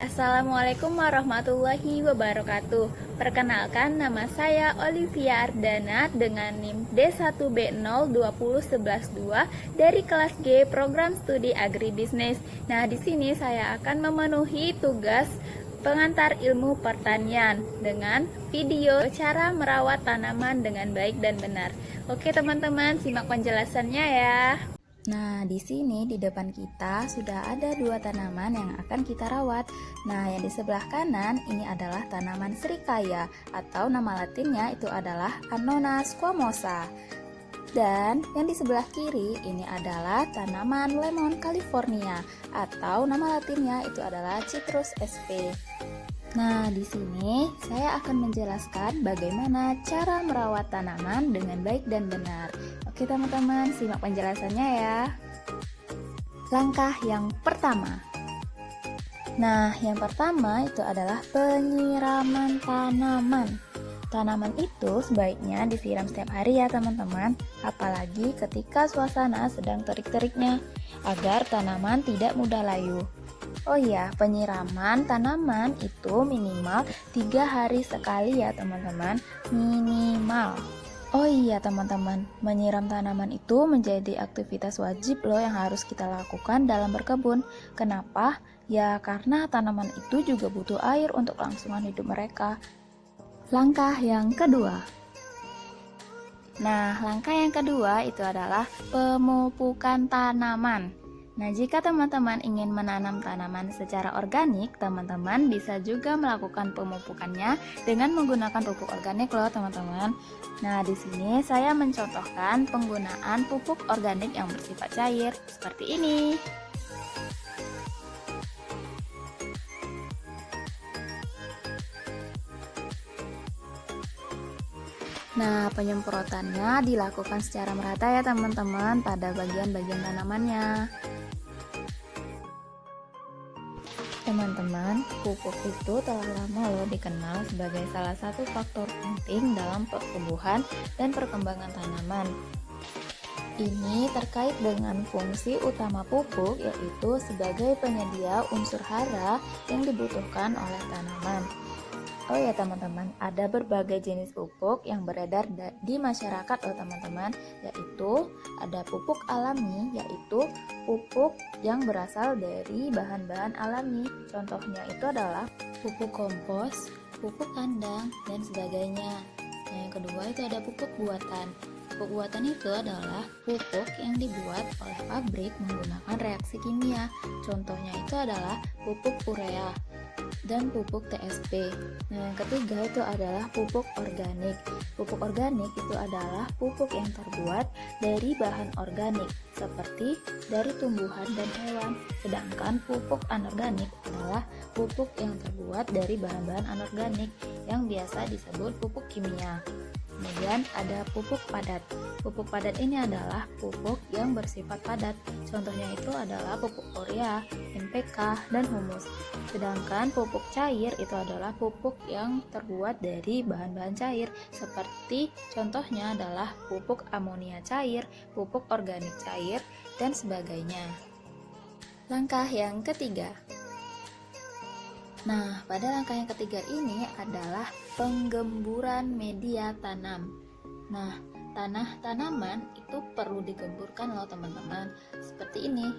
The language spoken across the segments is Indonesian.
Assalamualaikum warahmatullahi wabarakatuh. Perkenalkan, nama saya Olivia Ardana dengan NIM D1B020112 dari kelas G Program Studi Agribisnis. Nah, di sini saya akan memenuhi tugas pengantar ilmu pertanian dengan video cara merawat tanaman dengan baik dan benar. Oke, teman-teman, simak penjelasannya ya. Nah, di sini di depan kita sudah ada dua tanaman yang akan kita rawat. Nah, yang di sebelah kanan ini adalah tanaman serikaya atau nama latinnya itu adalah Annona squamosa. Dan yang di sebelah kiri ini adalah tanaman lemon California atau nama latinnya itu adalah Citrus sp. Nah, di sini saya akan menjelaskan bagaimana cara merawat tanaman dengan baik dan benar. Oke, teman-teman, simak penjelasannya ya. Langkah yang pertama. Nah, yang pertama itu adalah penyiraman tanaman. Tanaman itu sebaiknya disiram setiap hari ya, teman-teman, apalagi ketika suasana sedang terik-teriknya, agar tanaman tidak mudah layu. Oh iya, penyiraman tanaman itu minimal 3 hari sekali ya teman-teman, minimal. Oh iya teman-teman, menyiram tanaman itu menjadi aktivitas wajib loh yang harus kita lakukan dalam berkebun. Kenapa? Ya karena tanaman itu juga butuh air untuk kelangsungan hidup mereka. Langkah yang kedua. Nah, langkah yang kedua itu adalah pemupukan tanaman. Nah, jika teman-teman ingin menanam tanaman secara organik, teman-teman bisa juga melakukan pemupukannya dengan menggunakan pupuk organik loh, teman-teman. Nah, di sini saya mencontohkan penggunaan pupuk organik yang bersifat cair seperti ini. Nah, penyemprotannya dilakukan secara merata ya teman-teman pada bagian-bagian tanamannya. Teman-teman, pupuk itu telah lama loh dikenal sebagai salah satu faktor penting dalam pertumbuhan dan perkembangan tanaman. Ini terkait dengan fungsi utama pupuk, yaitu sebagai penyedia unsur hara yang dibutuhkan oleh tanaman. Oh ya teman-teman, ada berbagai jenis pupuk yang beredar di masyarakat loh teman-teman, yaitu ada pupuk alami, yaitu pupuk yang berasal dari bahan-bahan alami. Contohnya itu adalah pupuk kompos, pupuk kandang, dan sebagainya. Nah, yang kedua itu ada pupuk buatan. Pupuk buatan itu adalah pupuk yang dibuat oleh pabrik menggunakan reaksi kimia. Contohnya itu adalah pupuk urea dan pupuk TSP. Nah, yang ketiga itu adalah pupuk organik. Pupuk organik itu adalah pupuk yang terbuat dari bahan organik seperti dari tumbuhan dan hewan. Sedangkan pupuk anorganik adalah pupuk yang terbuat dari bahan-bahan anorganik yang biasa disebut pupuk kimia. Kemudian ada pupuk padat. Pupuk padat ini adalah pupuk yang bersifat padat. Contohnya itu adalah pupuk urea, NPK, dan humus. Sedangkan pupuk cair itu adalah pupuk yang terbuat dari bahan-bahan cair seperti contohnya adalah pupuk amonia cair, pupuk organik cair, dan sebagainya. Langkah yang ketiga. Nah, pada langkah yang ketiga ini adalah penggemburan media tanam. Nah, tanah tanaman itu perlu digemburkan loh teman-teman, seperti ini.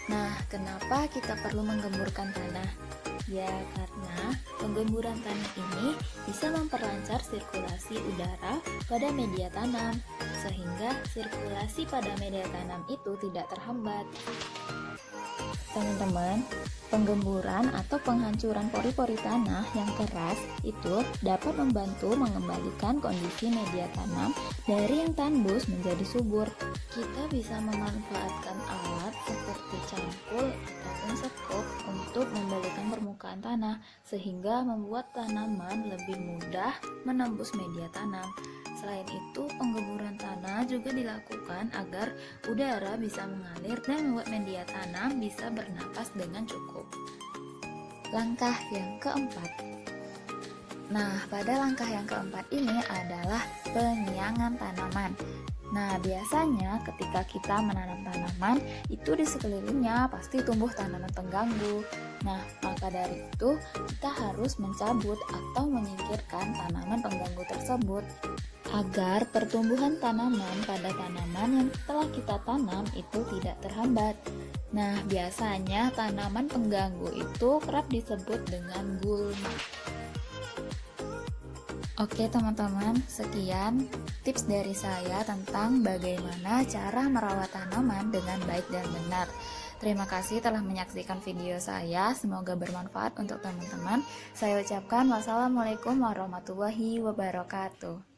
Nah, kenapa kita perlu menggemburkan tanah? Ya, karena penggemburan tanah ini bisa memperlancar sirkulasi udara pada media tanam, sehingga sirkulasi pada media tanam itu tidak terhambat. Teman-teman, penggemburan atau penghancuran pori-pori tanah yang keras itu dapat membantu mengembalikan kondisi media tanam dari yang tandus menjadi subur. Kita bisa memanfaatkan alat seperti cangkul ataupun sekop untuk membalikan permukaan tanah sehingga membuat tanaman lebih mudah menembus media tanam. Selain itu, penggemburan tanah juga dilakukan agar udara bisa mengalir dan membuat media tanam bisa bernapas dengan cukup. Langkah yang keempat. Nah, pada langkah yang keempat ini adalah penyiangan tanaman. Nah, biasanya ketika kita menanam tanaman, itu di sekelilingnya pasti tumbuh tanaman pengganggu. Nah, maka dari itu kita harus mencabut atau menyingkirkan tanaman pengganggu tersebut agar pertumbuhan tanaman pada tanaman yang telah kita tanam itu tidak terhambat. Nah, biasanya tanaman pengganggu itu kerap disebut dengan gulma. Oke teman-teman, sekian tips dari saya tentang bagaimana cara merawat tanaman dengan baik dan benar. Terima kasih telah menyaksikan video saya, semoga bermanfaat untuk teman-teman. Saya ucapkan wassalamualaikum warahmatullahi wabarakatuh.